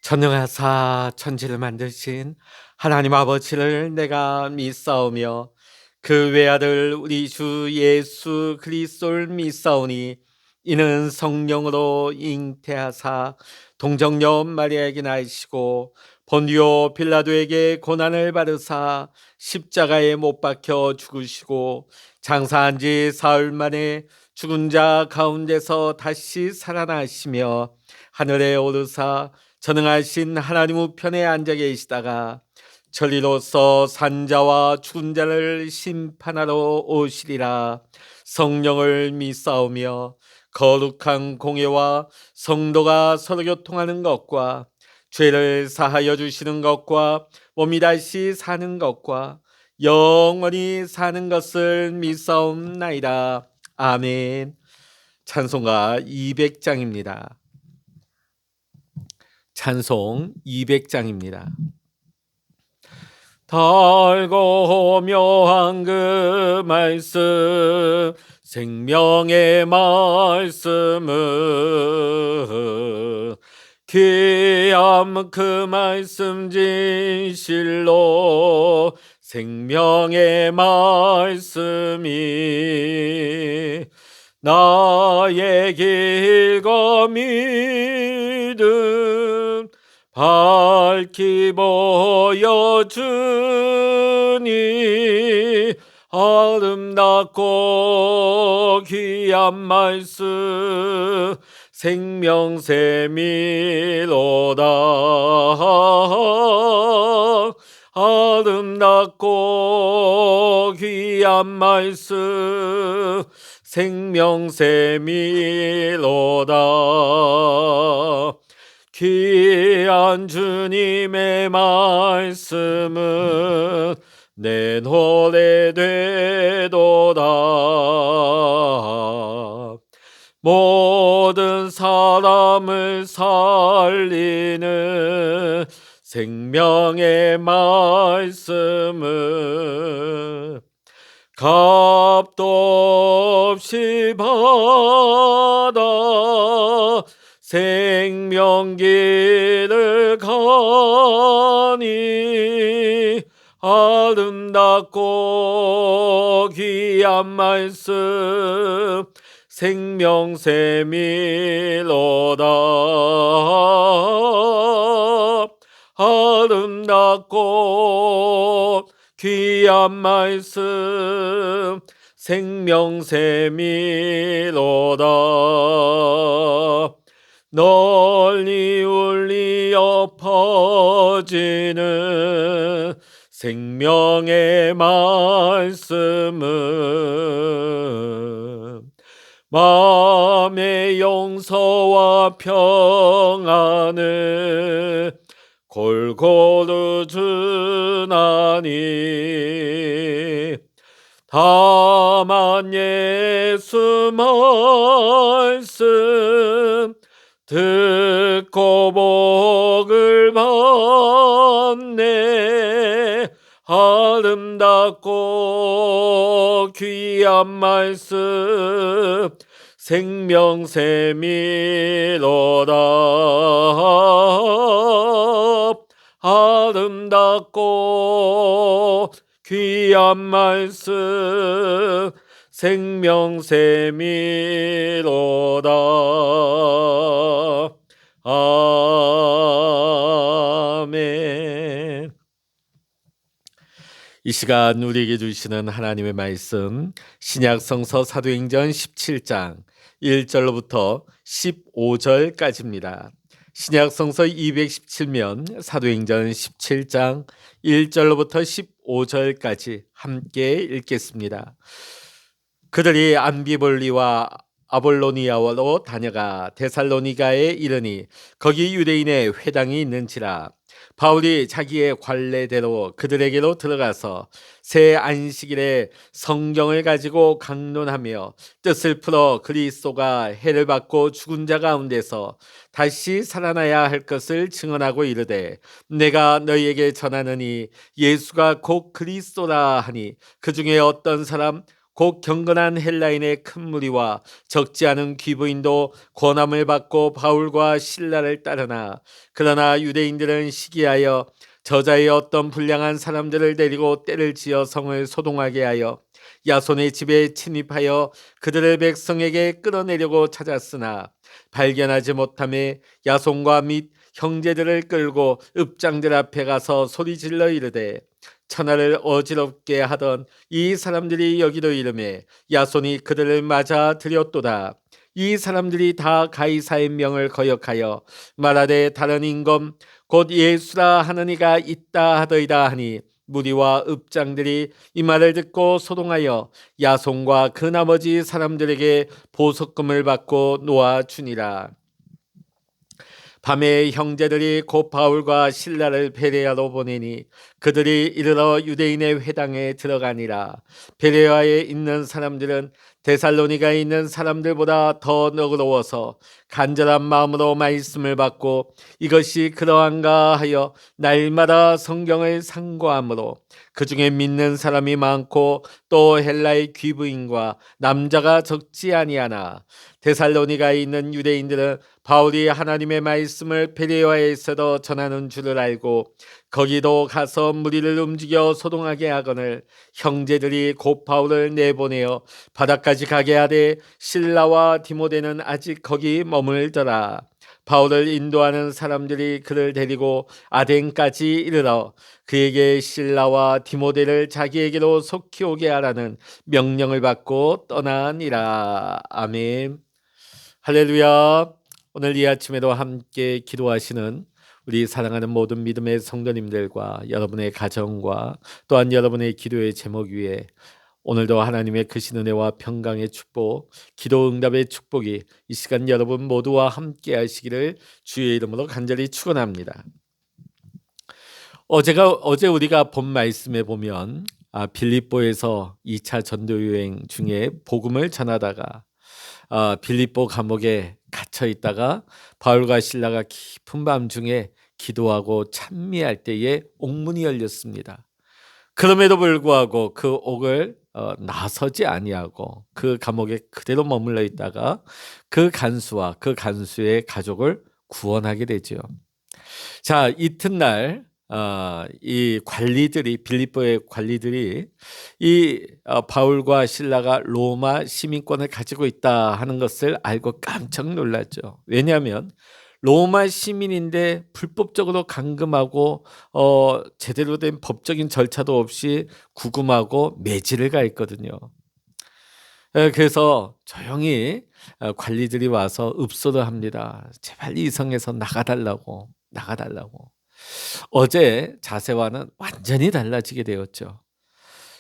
전능하사 천지를 만드신 하나님 아버지를 내가 믿사오며 그 외아들 우리 주 예수 그리스도를 믿사오니 이는 성령으로 잉태하사 동정녀 마리아에게 나시고 본디오 빌라도에게 고난을 받으사 십자가에 못 박혀 죽으시고 장사한 지 사흘 만에 죽은 자 가운데서 다시 살아나시며 하늘에 오르사 전능하신 하나님 우편에 앉아 계시다가 천리로서 산자와 죽은 자를 심판하러 오시리라. 성령을 믿사오며 거룩한 공예와 성도가 서로 교통하는 것과 죄를 사하여 주시는 것과 몸이 다시 사는 것과 영원히 사는 것을 믿사옵나이다. 아멘. 찬송가 200장입니다. 찬송 200장입니다. 달고 묘한 그 말씀 생명의 말씀은 귀한 그 말씀 진실로 생명의 말씀이 나의 길과 믿음 밝히 보여주니 아름답고 귀한 말씀 생명샘이로다. 아름답고 귀한 말씀 생명샘이로다. 귀한 주님의 말씀은 내 노래 되도다. 모든 사람을 살리는 생명의 말씀은 값도 없이 받아 생명길을 가니 아름답고 귀한 말씀 생명샘이로다. 아름답고 귀한 말씀 생명샘이로다. 널리 울리어 퍼지는 생명의 말씀은 마음의 용서와 평안을 골고루 주나니 다만 예수 말씀 듣고 복을 받네. 아름답고 귀한 말씀 생명샘이로다. 아름답고 귀한 말씀 생명샘이로다. 아멘. 이 시간 우리에게 주시는 하나님의 말씀 신약성서 사도행전 17장 1절로부터 15절까지입니다. 신약성서 217면 사도행전 17장 1절로부터 15절까지 함께 읽겠습니다. 그들이 암비볼리와 아볼로니아로 다녀가 데살로니가에 이르니 거기 유대인의 회당이 있는지라. 바울이 자기의 관례대로 그들에게로 들어가서 새 안식일에 성경을 가지고 강론하며 뜻을 풀어 그리스도가 해를 받고 죽은 자 가운데서 다시 살아나야 할 것을 증언하고 이르되 내가 너희에게 전하느니 예수가 곧 그리스도라 하니 그 중에 어떤 사람 곧 경건한 헬라인의 큰 무리와 적지 않은 귀부인도 권함을 받고 바울과 실라를 따르나, 그러나 유대인들은 시기하여 저자의 어떤 불량한 사람들을 데리고 때를 지어 성을 소동하게 하여 야손의 집에 침입하여 그들을 백성에게 끌어내려고 찾았으나 발견하지 못함에 야손과 및 형제들을 끌고 읍장들 앞에 가서 소리질러 이르되, 천하를 어지럽게 하던 이 사람들이 여기로 이르매 야손이 그들을 맞아 들였도다. 이 사람들이 다 가이사의 명을 거역하여 말하되 다른 임금 곧 예수라 하는 이가 있다 하더이다 하니, 무리와 읍장들이 이 말을 듣고 소동하여 야손과 그 나머지 사람들에게 보석금을 받고 놓아주니라. 밤에 형제들이 곧 바울과 실라를 베레아로 보내니 그들이 이르러 유대인의 회당에 들어가니라. 베레아에 있는 사람들은 데살로니가에 있는 사람들보다 더 너그러워서 간절한 마음으로 말씀을 받고 이것이 그러한가 하여 날마다 성경을 상고하므로 그 중에 믿는 사람이 많고 또 헬라의 귀부인과 남자가 적지 아니하나, 데살로니가에 있는 유대인들은 바울이 하나님의 말씀을 베레아에서도 전하는 줄을 알고 거기도 가서 무리를 움직여 소동하게 하거늘 형제들이 곧 바울을 내보내어 바다까지 가게 하되 실라와 디모데는 아직 거기 머물더라. 바울을 인도하는 사람들이 그를 데리고 아덴까지 이르러 그에게 실라와 디모데를 자기에게로 속히 오게 하라는 명령을 받고 떠나니라. 아멘. 할렐루야. 오늘 이 아침에도 함께 기도하시는 우리 사랑하는 모든 믿음의 성도님들과 여러분의 가정과 또한 여러분의 기도의 제목 위에 오늘도 하나님의 크신 은혜와 평강의 축복, 기도 응답의 축복이 이 시간 여러분 모두와 함께 하시기를 주의 이름으로 간절히 축원합니다. 어제 우리가 본 말씀에 보면 빌립보에서 2차 전도 여행 중에 복음을 전하다가 빌립보 감옥에 갇혀 있다가 바울과 실라가 깊은 밤 중에 기도하고 찬미할 때에 옥문이 열렸습니다. 그럼에도 불구하고 그 옥을 나서지 아니하고 그 감옥에 그대로 머물러 있다가 그 간수와 그 간수의 가족을 구원하게 되죠. 자, 이튿날 이 관리들이, 빌립보의 관리들이 이 바울과 실라가 로마 시민권을 가지고 있다 하는 것을 알고 깜짝 놀랐죠. 왜냐하면 로마 시민인데 불법적으로 감금하고 제대로 된 법적인 절차도 없이 구금하고 매질을 가했거든요. 그래서 조용히 관리들이 와서 읍소를 합니다. 제발 이 성에서 나가달라고. 어제 자세와는 완전히 달라지게 되었죠.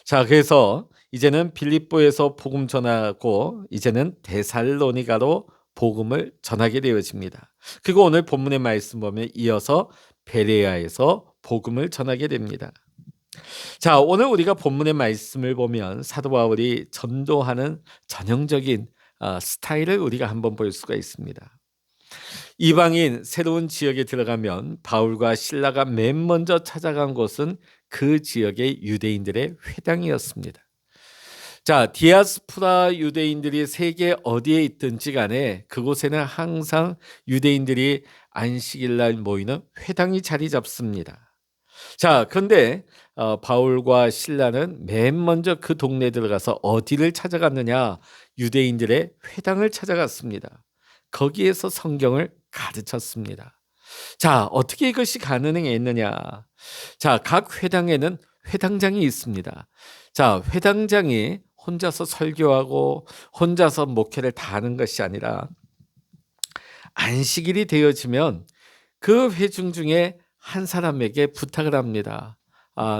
자, 그래서 이제는 빌립보에서 복음 전하고 이제는 데살로니가로 복음을 전하게 되어집니다. 그리고 오늘 본문의 말씀 보면 이어서 베레아에서 복음을 전하게 됩니다. 자, 오늘 우리가 본문의 말씀을 보면 사도 바울이 전도하는 전형적인 스타일을 우리가 한번 볼 수가 있습니다. 이방인 새로운 지역에 들어가면 바울과 실라가 맨 먼저 찾아간 곳은 그 지역의 유대인들의 회당이었습니다. 자, 디아스포라 유대인들이 세계 어디에 있든지 간에 그곳에는 항상 유대인들이 안식일날 모이는 회당이 자리 잡습니다. 자, 그런데 바울과 실라는 맨 먼저 그 동네에 들어가서 어디를 찾아갔느냐? 유대인들의 회당을 찾아갔습니다. 거기에서 성경을 가르쳤습니다. 자, 어떻게 이것이 가능했느냐? 자, 각 회당에는 회당장이 있습니다. 자, 회당장이 혼자서 설교하고 혼자서 목회를 다 하는 것이 아니라 안식일이 되어지면 그 회중 중에 한 사람에게 부탁을 합니다.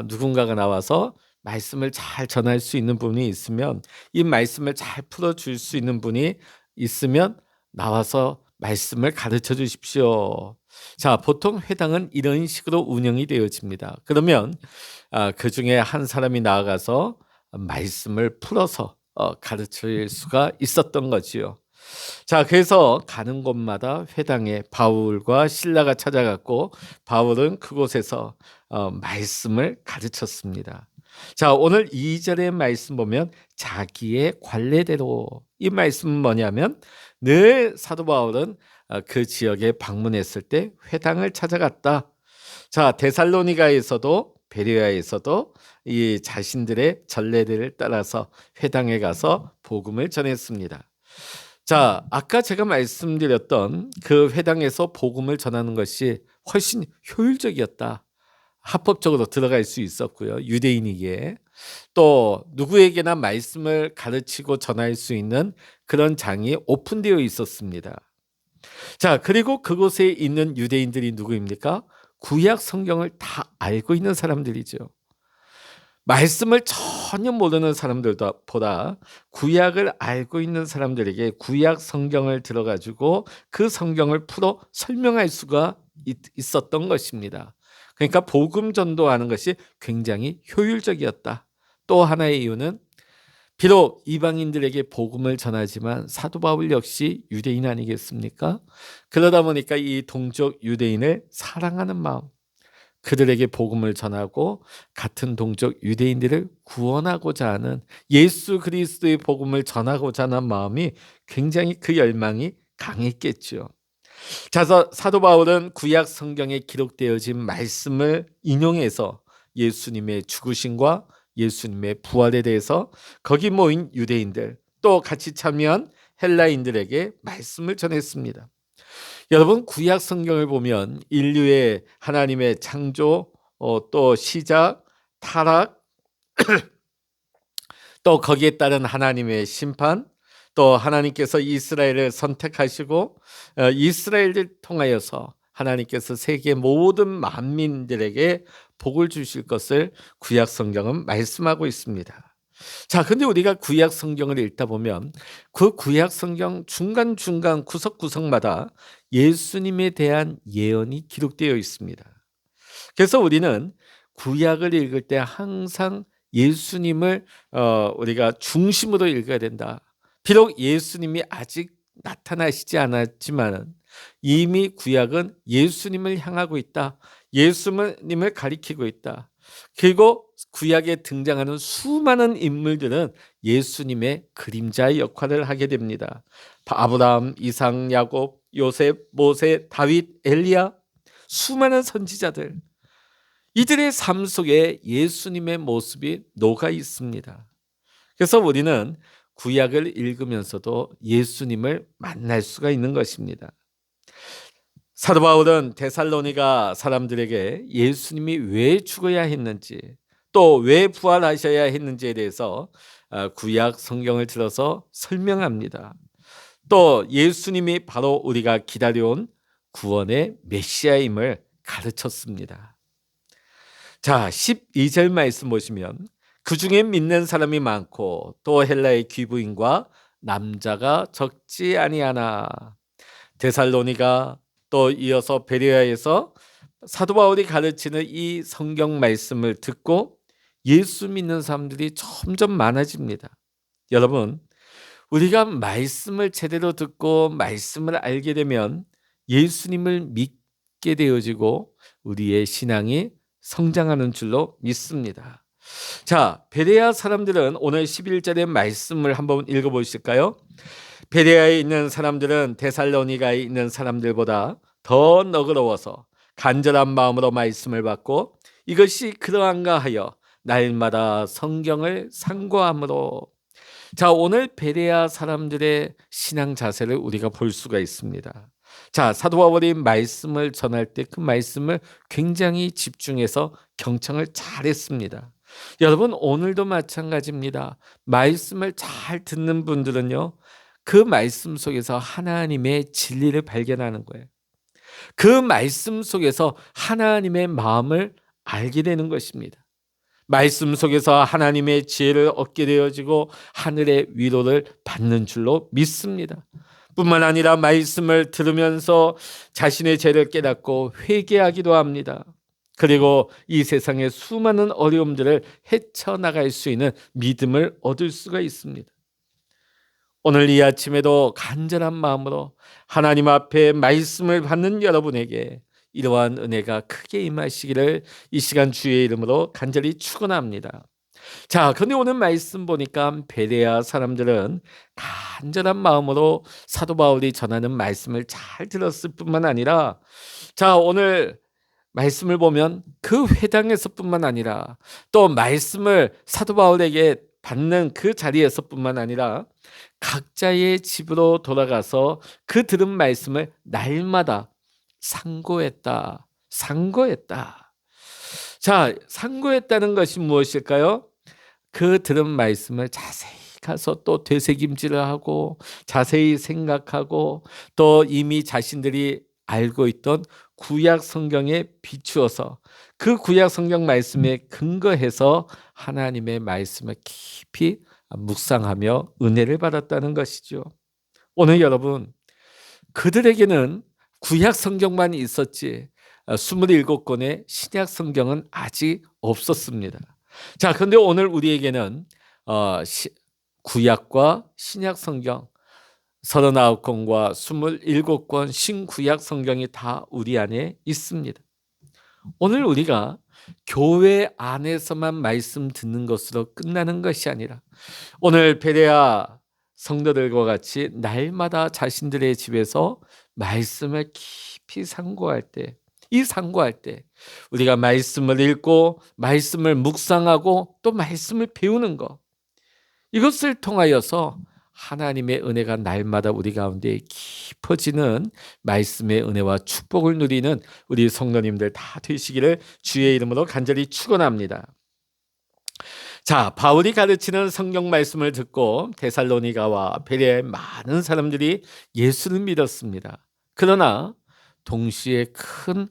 누군가가 나와서 말씀을 잘 전할 수 있는 분이 있으면, 이 말씀을 잘 풀어줄 수 있는 분이 있으면 나와서 말씀을 가르쳐 주십시오. 자, 보통 회당은 이런 식으로 운영이 되어집니다. 그러면 그 중에 한 사람이 나아가서 말씀을 풀어서 가르칠 수가 있었던 거지요. 자, 그래서 가는 곳마다 회당에 바울과 실라가 찾아갔고 바울은 그곳에서 말씀을 가르쳤습니다. 자, 오늘 2절의 말씀 보면 자기의 관례대로, 이 말씀은 뭐냐면 늘 사도 바울은 그 지역에 방문했을 때 회당을 찾아갔다. 자, 데살로니가에서도 베레아에서도 이 자신들의 전례들을 따라서 회당에 가서 복음을 전했습니다. 자, 아까 제가 말씀드렸던 그 회당에서 복음을 전하는 것이 훨씬 효율적이었다. 합법적으로 들어갈 수 있었고요. 유대인이기에. 또 누구에게나 말씀을 가르치고 전할 수 있는 그런 장이 오픈되어 있었습니다. 자, 그리고 그곳에 있는 유대인들이 누구입니까? 구약 성경을 다 알고 있는 사람들이죠. 말씀을 전혀 모르는 사람들보다 구약을 알고 있는 사람들에게 구약 성경을 들어가지고 그 성경을 풀어 설명할 수가 있었던 것입니다. 그러니까 복음 전도하는 것이 굉장히 효율적이었다. 또 하나의 이유는 비록 이방인들에게 복음을 전하지만 사도 바울 역시 유대인 아니겠습니까? 그러다 보니까 이 동족 유대인을 사랑하는 마음, 그들에게 복음을 전하고 같은 동족 유대인들을 구원하고자 하는 예수 그리스도의 복음을 전하고자 하는 마음이 굉장히 그 열망이 강했겠죠. 자, 사도 바울은 구약 성경에 기록되어진 말씀을 인용해서 예수님의 죽으심과 예수님의 부활에 대해서 거기 모인 유대인들 또 같이 참여한 헬라인들에게 말씀을 전했습니다. 여러분, 구약 성경을 보면 인류의 하나님의 창조, 또 시작, 타락, 또 거기에 따른 하나님의 심판, 또 하나님께서 이스라엘을 선택하시고 이스라엘을 통하여서 하나님께서 세계 모든 만민들에게 복을 주실 것을 구약 성경은 말씀하고 있습니다. 자, 근데 우리가 구약 성경을 읽다 보면 그 구약 성경 중간중간 구석구석마다 예수님에 대한 예언이 기록되어 있습니다. 그래서 우리는 구약을 읽을 때 항상 예수님을 우리가 중심으로 읽어야 된다. 비록 예수님이 아직 나타나시지 않았지만 이미 구약은 예수님을 향하고 있다. 예수님을 가리키고 있다. 그리고 구약에 등장하는 수많은 인물들은 예수님의 그림자의 역할을 하게 됩니다. 아브라함, 이삭, 야곱, 요셉, 모세, 다윗, 엘리야, 수많은 선지자들, 이들의 삶 속에 예수님의 모습이 녹아 있습니다. 그래서 우리는 구약을 읽으면서도 예수님을 만날 수가 있는 것입니다. 사도 바울은 데살로니가 사람들에게 예수님이 왜 죽어야 했는지 또 왜 부활하셔야 했는지에 대해서 구약 성경을 들어서 설명합니다. 또 예수님이 바로 우리가 기다려온 구원의 메시아임을 가르쳤습니다. 자, 12절 말씀 보시면 그 중에 믿는 사람이 많고 또 헬라의 귀부인과 남자가 적지 아니하나. 데살로니가 또 이어서 베레아에서 사도 바울이 가르치는 이 성경 말씀을 듣고 예수 믿는 사람들이 점점 많아집니다. 여러분, 우리가 말씀을 제대로 듣고 말씀을 알게 되면 예수님을 믿게 되어지고 우리의 신앙이 성장하는 줄로 믿습니다. 자, 베레아 사람들은 오늘 11절의 말씀을 한번 읽어보실까요? 베레아에 있는 사람들은 데살로니가에 있는 사람들보다 더 너그러워서 간절한 마음으로 말씀을 받고 이것이 그러한가 하여 날마다 성경을 상고함으로. 자, 오늘 베레아 사람들의 신앙 자세를 우리가 볼 수가 있습니다. 자, 사도 바울이 말씀을 전할 때 그 말씀을 굉장히 집중해서 경청을 잘했습니다. 여러분, 오늘도 마찬가지입니다. 말씀을 잘 듣는 분들은요, 그 말씀 속에서 하나님의 진리를 발견하는 거예요. 그 말씀 속에서 하나님의 마음을 알게 되는 것입니다. 말씀 속에서 하나님의 지혜를 얻게 되어지고 하늘의 위로를 받는 줄로 믿습니다. 뿐만 아니라 말씀을 들으면서 자신의 죄를 깨닫고 회개하기도 합니다. 그리고 이 세상의 수많은 어려움들을 헤쳐나갈 수 있는 믿음을 얻을 수가 있습니다. 오늘 이 아침에도 간절한 마음으로 하나님 앞에 말씀을 받는 여러분에게 이러한 은혜가 크게 임하시기를 이 시간 주의 이름으로 간절히 축원합니다. 자, 근데 오늘 말씀 보니까 베레아 사람들은 간절한 마음으로 사도 바울이 전하는 말씀을 잘 들었을 뿐만 아니라, 자, 오늘 말씀을 보면 그 회당에서뿐만 아니라 또 말씀을 사도 바울에게 받는 그 자리에서뿐만 아니라 각자의 집으로 돌아가서 그 들은 말씀을 날마다 상고했다. 상고했다. 자, 상고했다는 것이 무엇일까요? 그 들은 말씀을 자세히 가서 또 되새김질을 하고 자세히 생각하고 또 이미 자신들이 알고 있던 구약 성경에 비추어서 그 구약 성경 말씀에 근거해서 하나님의 말씀을 깊이 묵상하며 은혜를 받았다는 것이죠. 오늘 여러분, 그들에게는 구약 성경만 있었지 27권의 신약 성경은 아직 없었습니다. 자, 그런데 오늘 우리에게는 구약과 신약 성경 39권과 27권 신구약 성경이 다 우리 안에 있습니다. 오늘 우리가 교회 안에서만 말씀 듣는 것으로 끝나는 것이 아니라 오늘 베레아 성도들과 같이 날마다 자신들의 집에서 말씀을 깊이 상고할 때, 이 상고할 때 우리가 말씀을 읽고 말씀을 묵상하고 또 말씀을 배우는 것, 이것을 통하여서 하나님의 은혜가 날마다 우리 가운데 깊어지는 말씀의 은혜와 축복을 누리는 우리 성도님들 다 되시기를 주의 이름으로 간절히 축원합니다. 자, 바울이 가르치는 성경 말씀을 듣고 데살로니가와 베레아의 많은 사람들이 예수를 믿었습니다. 그러나 동시에 큰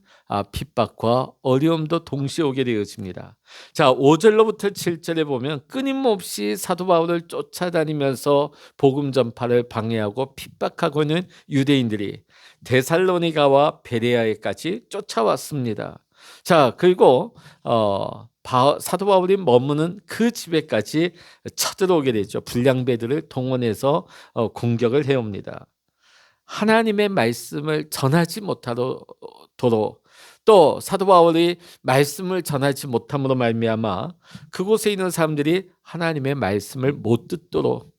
핍박과 어려움도 동시에 오게 되어집니다. 자, 5절로부터 7절에 보면 끊임없이 사도 바울을 쫓아다니면서 복음 전파를 방해하고 핍박하고 있는 유대인들이 데살로니가와 베레아에까지 쫓아왔습니다. 자, 그리고 사도 바울이 머무는 그 집에까지 쳐들어오게 되죠. 불량배들을 동원해서 공격을 해옵니다. 하나님의 말씀을 전하지 못하도록 또 사도 바울이 말씀을 전하지 못함으로 말미암아 그곳에 있는 사람들이 하나님의 말씀을 못 듣도록,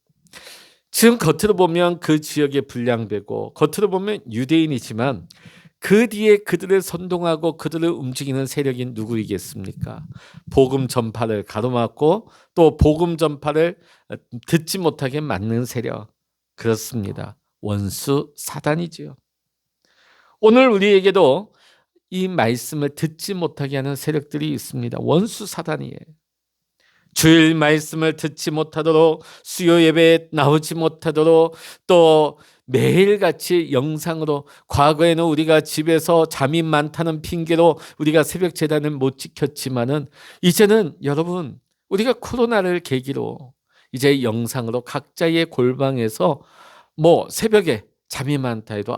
지금 겉으로 보면 그 지역의 불량배고 겉으로 보면 유대인이지만 그 뒤에 그들을 선동하고 그들을 움직이는 세력이 누구이겠습니까? 복음 전파를 가로막고 또 복음 전파를 듣지 못하게 막는 세력, 그렇습니다. 원수 사단이지요. 오늘 우리에게도 이 말씀을 듣지 못하게 하는 세력들이 있습니다. 원수 사단이에요. 주일 말씀을 듣지 못하도록, 수요 예배에 나오지 못하도록, 또 매일같이 영상으로, 과거에는 우리가 집에서 잠이 많다는 핑계로 우리가 새벽 제단을 못 지켰지만은 이제는 여러분, 우리가 코로나를 계기로 이제 영상으로 각자의 골방에서 새벽에 잠이 많다 해도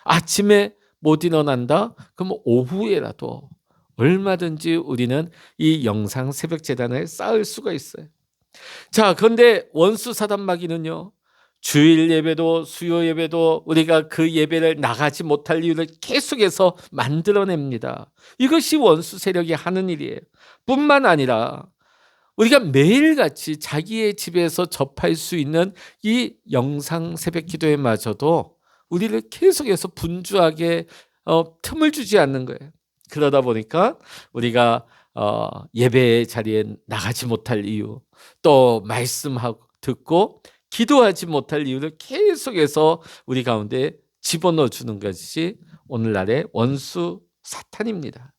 아침에 못 일어난다? 그럼 오후에라도 얼마든지 우리는 이 영상 새벽 제단을 쌓을 수가 있어요. 자, 그런데 원수 사단 마귀는요, 주일 예배도 수요 예배도 우리가 그 예배를 나가지 못할 이유를 계속해서 만들어냅니다. 이것이 원수 세력이 하는 일이에요. 뿐만 아니라 우리가 매일같이 자기의 집에서 접할 수 있는 이 영상 새벽 기도에마저도 우리를 계속해서 분주하게 틈을 주지 않는 거예요. 그러다 보니까 우리가 예배 자리에 나가지 못할 이유, 또 말씀하고 듣고 기도하지 못할 이유를 계속해서 우리 가운데 집어넣어 주는 것이 오늘날의 원수 사탄입니다.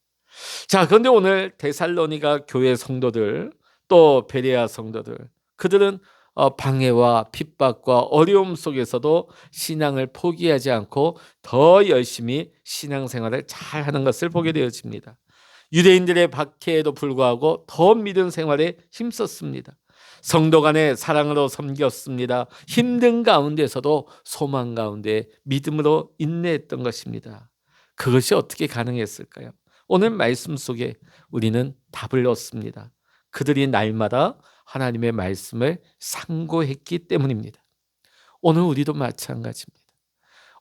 자, 그런데 오늘 데살로니가 교회 성도들, 또 베레아 성도들, 그들은 방해와 핍박과 어려움 속에서도 신앙을 포기하지 않고 더 열심히 신앙생활을 잘 하는 것을 보게 되어집니다. 유대인들의 박해에도 불구하고 더 믿음 생활에 힘썼습니다. 성도 간의 사랑으로 섬겼습니다. 힘든 가운데서도 소망 가운데 믿음으로 인내했던 것입니다. 그것이 어떻게 가능했을까요? 오늘 말씀 속에 우리는 답을 얻습니다. 그들이 날마다 하나님의 말씀을 상고했기 때문입니다. 오늘 우리도 마찬가지입니다.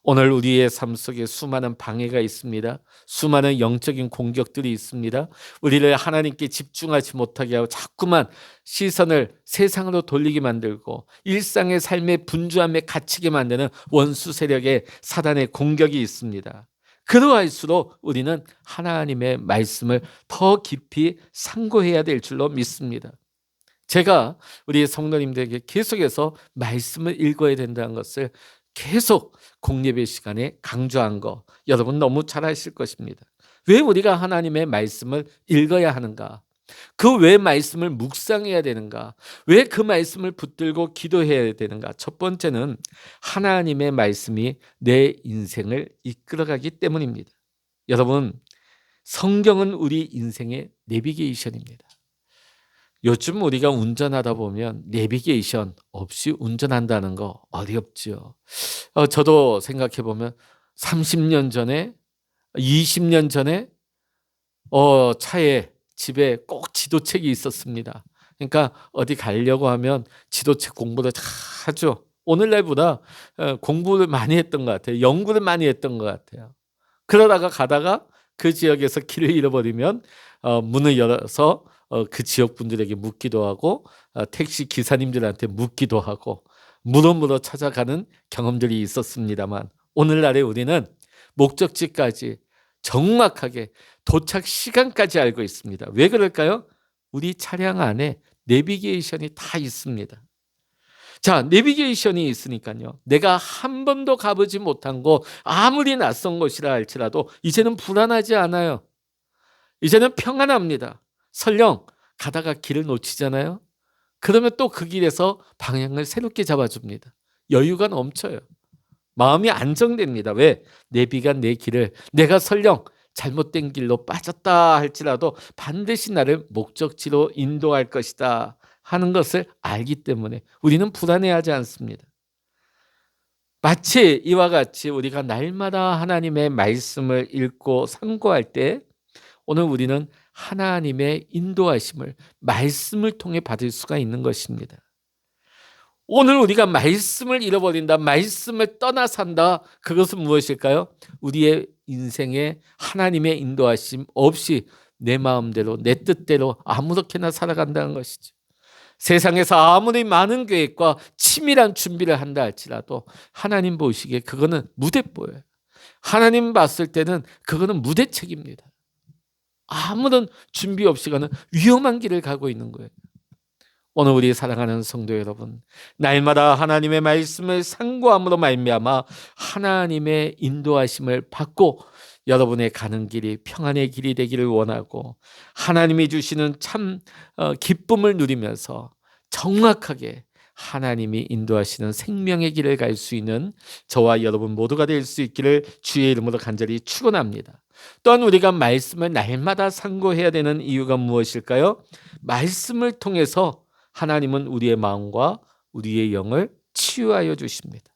오늘 우리의 삶 속에 수많은 방해가 있습니다. 수많은 영적인 공격들이 있습니다. 우리를 하나님께 집중하지 못하게 하고 자꾸만 시선을 세상으로 돌리게 만들고 일상의 삶의 분주함에 갇히게 만드는 원수 세력의 사단의 공격이 있습니다. 그러할수록 우리는 하나님의 말씀을 더 깊이 상고해야 될 줄로 믿습니다. 제가 우리 성도님들에게 계속해서 말씀을 읽어야 된다는 것을 계속 공예배 시간에 강조한 거 여러분 너무 잘 아실 것입니다. 왜 우리가 하나님의 말씀을 읽어야 하는가? 그 왜 말씀을 묵상해야 되는가? 왜 그 말씀을 붙들고 기도해야 되는가? 첫 번째는 하나님의 말씀이 내 인생을 이끌어가기 때문입니다. 여러분, 성경은 우리 인생의 내비게이션입니다. 요즘 우리가 운전하다 보면 내비게이션 없이 운전한다는 거 어렵죠. 저도 생각해 보면 30년 전에 20년 전에 차에 집에 꼭 지도책이 있었습니다. 그러니까 어디 가려고 하면 지도책 공부를 다 하죠. 오늘날보다 공부를 많이 했던 것 같아요. 연구를 많이 했던 것 같아요. 그러다가 가다가 그 지역에서 길을 잃어버리면 문을 열어서 그 지역 분들에게 묻기도 하고 택시 기사님들한테 묻기도 하고 물어 찾아가는 경험들이 있었습니다만 오늘날에 우리는 목적지까지 정확하게 도착 시간까지 알고 있습니다. 왜 그럴까요? 우리 차량 안에 내비게이션이 다 있습니다. 자, 내비게이션이 있으니까요. 내가 한 번도 가보지 못한 곳, 아무리 낯선 곳이라 할지라도 이제는 불안하지 않아요. 이제는 평안합니다. 설령 가다가 길을 놓치잖아요. 그러면 또 그 길에서 방향을 새롭게 잡아줍니다. 여유가 넘쳐요. 마음이 안정됩니다. 왜? 내비가 내 길을 내가 설령 잘못된 길로 빠졌다 할지라도 반드시 나를 목적지로 인도할 것이다 하는 것을 알기 때문에 우리는 불안해하지 않습니다. 마치 이와 같이 우리가 날마다 하나님의 말씀을 읽고 상고할 때 오늘 우리는 하나님의 인도하심을 말씀을 통해 받을 수가 있는 것입니다. 오늘 우리가 말씀을 잃어버린다, 말씀을 떠나 산다, 그것은 무엇일까요? 우리의 인생에 하나님의 인도하심 없이 내 마음대로 내 뜻대로 아무렇게나 살아간다는 것이죠. 세상에서 아무리 많은 계획과 치밀한 준비를 한다 할지라도 하나님 보시기에 그거는 무대뽀예요. 하나님 봤을 때는 그거는 무대책입니다. 아무런 준비 없이 가는 위험한 길을 가고 있는 거예요. 오늘 우리 사랑하는 성도 여러분, 날마다 하나님의 말씀을 상고함으로 말미암아 하나님의 인도하심을 받고 여러분의 가는 길이 평안의 길이 되기를 원하고 하나님이 주시는 참 기쁨을 누리면서 정확하게 하나님이 인도하시는 생명의 길을 갈 수 있는 저와 여러분 모두가 될 수 있기를 주의 이름으로 간절히 축원합니다. 또한 우리가 말씀을 날마다 상고해야 되는 이유가 무엇일까요? 말씀을 통해서 하나님은 우리의 마음과 우리의 영을 치유하여 주십니다.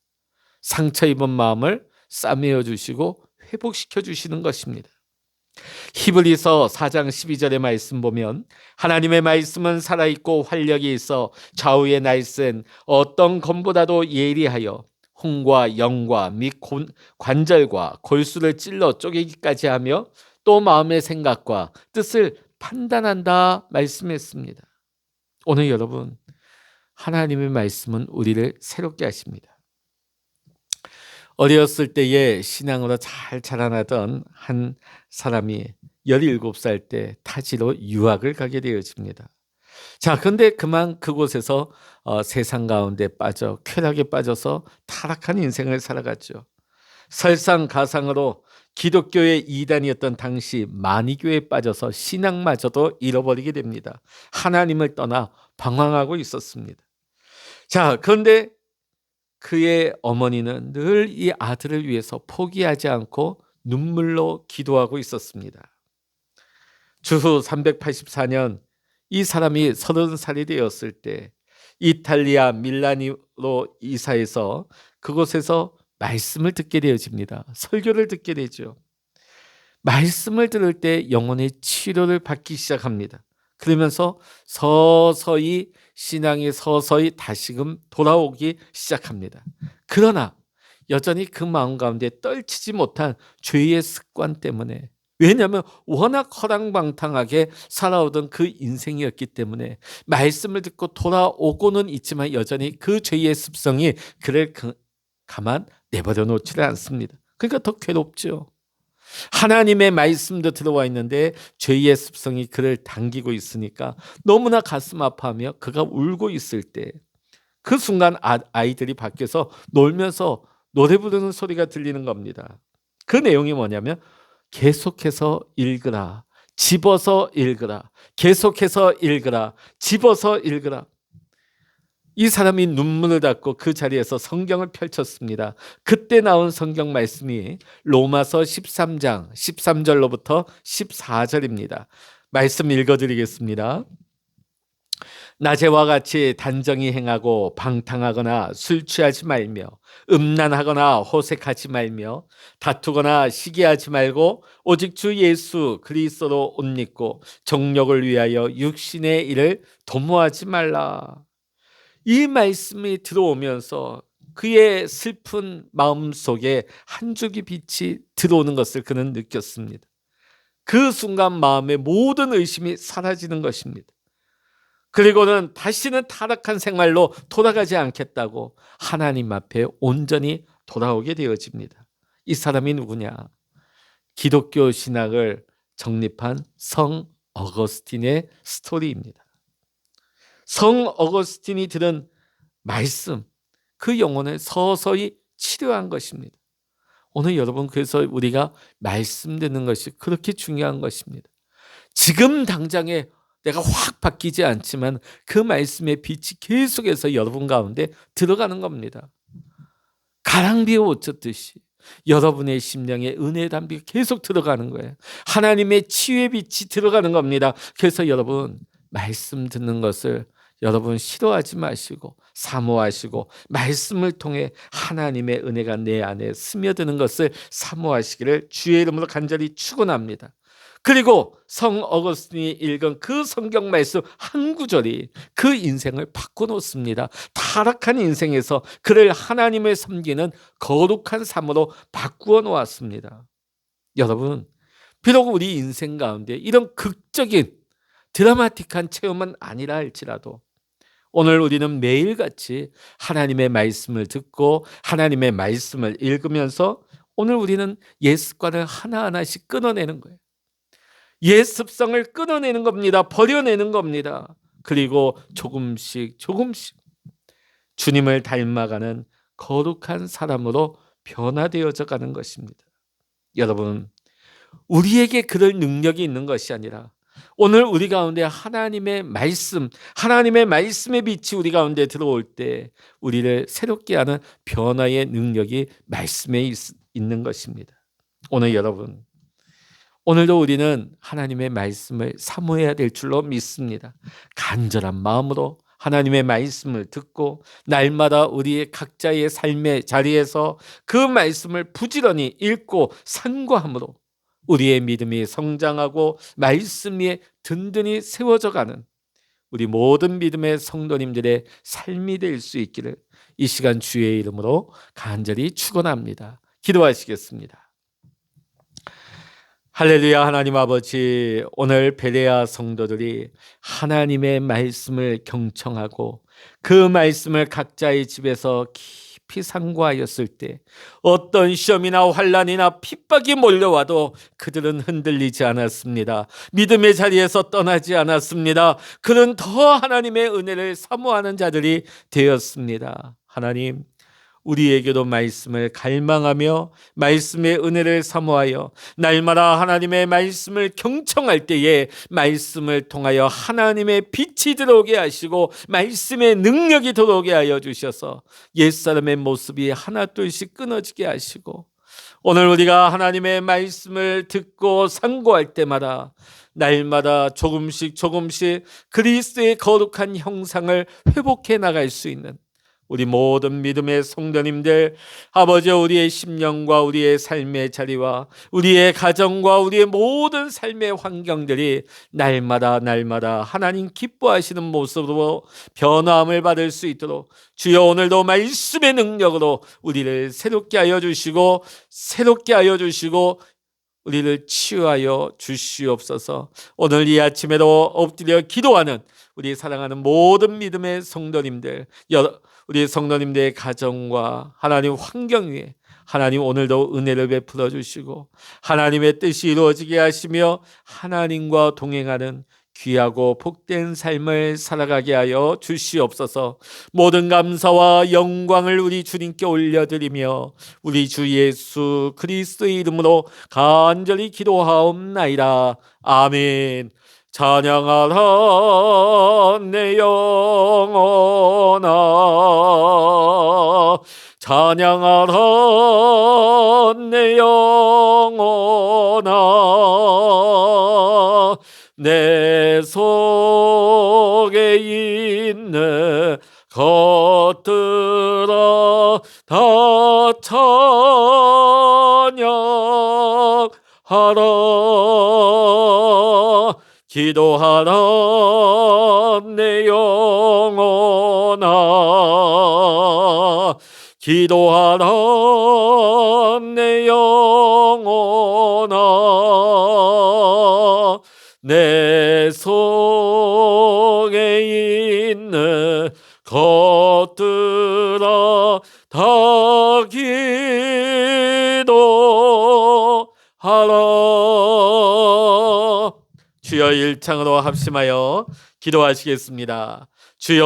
상처 입은 마음을 싸매어 주시고 회복시켜 주시는 것입니다. 히브리서 4장 12절의 말씀 보면 하나님의 말씀은 살아있고 활력이 있어 좌우에 날쌘 어떤 검보다도 예리하여 혼과 영과 및 관절과 골수를 찔러 쪼개기까지 하며 또 마음의 생각과 뜻을 판단한다 말씀했습니다. 오늘 여러분, 하나님의 말씀은 우리를 새롭게 하십니다. 어렸을 때에 신앙으로 잘 자라나던 한 사람이 17살 때 타지로 유학을 가게 되어집니다. 자, 그런데 그만 그곳에서 세상 가운데 빠져 쾌락에 빠져서 타락한 인생을 살아갔죠. 설상가상으로 기독교의 이단이었던 당시 만이교에 빠져서 신앙마저도 잃어버리게 됩니다. 하나님을 떠나 방황하고 있었습니다. 자, 그런데 그의 어머니는 늘 이 아들을 위해서 포기하지 않고 눈물로 기도하고 있었습니다. 주후 384년 이 사람이 30살이 되었을 때 이탈리아 밀라니로 이사해서 그곳에서 말씀을 듣게 되어집니다. 설교를 듣게 되죠. 말씀을 들을 때 영혼의 치료를 받기 시작합니다. 그러면서 서서히 신앙이 서서히 다시금 돌아오기 시작합니다. 그러나 여전히 그 마음 가운데 떨치지 못한 죄의 습관 때문에, 왜냐하면 워낙 허랑방탕하게 살아오던 그 인생이었기 때문에 말씀을 듣고 돌아오고는 있지만 여전히 그 죄의 습성이 그를 가만 내버려 놓지를 않습니다. 그러니까 더 괴롭죠. 하나님의 말씀도 들어와 있는데 죄의 습성이 그를 당기고 있으니까 너무나 가슴 아파하며 그가 울고 있을 때, 그 순간 아이들이 밖에서 놀면서 노래 부르는 소리가 들리는 겁니다. 그 내용이 뭐냐면 계속해서 읽으라, 집어서 읽으라, 계속해서 읽으라, 집어서 읽으라. 이 사람이 눈물을 닦고 그 자리에서 성경을 펼쳤습니다. 그때 나온 성경 말씀이 로마서 13장 13절로부터 14절입니다. 말씀 읽어드리겠습니다. 낮에와 같이 단정히 행하고 방탕하거나 술 취하지 말며 음란하거나 호색하지 말며 다투거나 시기하지 말고 오직 주 예수 그리스도로 옷 입고 정욕을 위하여 육신의 일을 도모하지 말라. 이 말씀이 들어오면서 그의 슬픈 마음 속에 한 줄기 빛이 들어오는 것을 그는 느꼈습니다. 그 순간 마음의 모든 의심이 사라지는 것입니다. 그리고는 다시는 타락한 생활로 돌아가지 않겠다고 하나님 앞에 온전히 돌아오게 되어집니다. 이 사람이 누구냐? 기독교 신학을 정립한 성 어거스틴의 스토리입니다. 성 어거스틴이 들은 말씀, 그 영혼을 서서히 치료한 것입니다. 오늘 여러분, 그래서 우리가 말씀 듣는 것이 그렇게 중요한 것입니다. 지금 당장에 내가 확 바뀌지 않지만 그 말씀의 빛이 계속해서 여러분 가운데 들어가는 겁니다. 가랑비에 옷 젖듯이 여러분의 심령에 은혜의 담비가 계속 들어가는 거예요. 하나님의 치유의 빛이 들어가는 겁니다. 그래서 여러분, 말씀 듣는 것을 여러분 싫어하지 마시고 사모하시고 말씀을 통해 하나님의 은혜가 내 안에 스며드는 것을 사모하시기를 주의 이름으로 간절히 축원합니다. 그리고 성 어거스틴이 읽은 그 성경 말씀 한 구절이 그 인생을 바꿔놓습니다. 타락한 인생에서 그를 하나님을 섬기는 거룩한 삶으로 바꾸어 놓았습니다. 여러분, 비록 우리 인생 가운데 이런 극적인 드라마틱한 체험은 아니라 할지라도 오늘 우리는 매일같이 하나님의 말씀을 듣고 하나님의 말씀을 읽으면서 오늘 우리는 옛 습관을 하나하나씩 끊어내는 거예요. 옛 습성을 끊어내는 겁니다. 버려내는 겁니다. 그리고 조금씩 조금씩 주님을 닮아가는 거룩한 사람으로 변화되어져 가는 것입니다. 여러분, 우리에게 그럴 능력이 있는 것이 아니라 오늘 우리 가운데 하나님의 말씀, 하나님의 말씀의 빛이 우리 가운데 들어올 때 우리를 새롭게 하는 변화의 능력이 말씀에 있는 것입니다. 오늘 여러분, 오늘도 우리는 하나님의 말씀을 사모해야 될 줄로 믿습니다. 간절한 마음으로 하나님의 말씀을 듣고 날마다 우리의 각자의 삶의 자리에서 그 말씀을 부지런히 읽고 산구함으로 우리의 믿음이 성장하고 말씀 위에 든든히 세워져 가는 우리 모든 믿음의 성도님들의 삶이 될 수 있기를 이 시간 주의 이름으로 간절히 축원합니다. 기도하시겠습니다. 할렐루야. 하나님 아버지, 오늘 베레아 성도들이 하나님의 말씀을 경청하고 그 말씀을 각자의 집에서 깊이 상고하였을 때 어떤 시험이나 환난이나 핍박이 몰려와도 그들은 흔들리지 않았습니다. 믿음의 자리에서 떠나지 않았습니다. 그는 더 하나님의 은혜를 사모하는 자들이 되었습니다. 하나님, 우리에게도 말씀을 갈망하며 말씀의 은혜를 사모하여 날마다 하나님의 말씀을 경청할 때에 말씀을 통하여 하나님의 빛이 들어오게 하시고 말씀의 능력이 들어오게 하여 주셔서 옛사람의 모습이 하나둘씩 끊어지게 하시고 오늘 우리가 하나님의 말씀을 듣고 상고할 때마다 날마다 조금씩 조금씩 그리스도의 거룩한 형상을 회복해 나갈 수 있는 우리 모든 믿음의 성도님들, 아버지, 우리의 심령과 우리의 삶의 자리와 우리의 가정과 우리의 모든 삶의 환경들이 날마다 하나님 기뻐하시는 모습으로 변화함을 받을 수 있도록 주여 오늘도 말씀의 능력으로 우리를 새롭게 하여 주시고 우리를 치유하여 주시옵소서. 오늘 이 아침에도 엎드려 기도하는 우리 사랑하는 모든 믿음의 성도님들, 우리 성도님들의 가정과 하나님 환경 위에 하나님 오늘도 은혜를 베풀어 주시고 하나님의 뜻이 이루어지게 하시며 하나님과 동행하는 귀하고 복된 삶을 살아가게 하여 주시옵소서. 모든 감사와 영광을 우리 주님께 올려드리며 우리 주 예수 그리스도의 이름으로 간절히 기도하옵나이다. 아멘. 찬양하라 내 영혼아, 찬양하라 내 영혼아, 내 속에 있는 것들아 다 찬양하라. 기도하라 내 영혼아, 기도하라 내 영혼아, 내 속에 있는 것들아 다 기도하라. 주여 일창으로 합심하여 기도하시겠습니다. 주여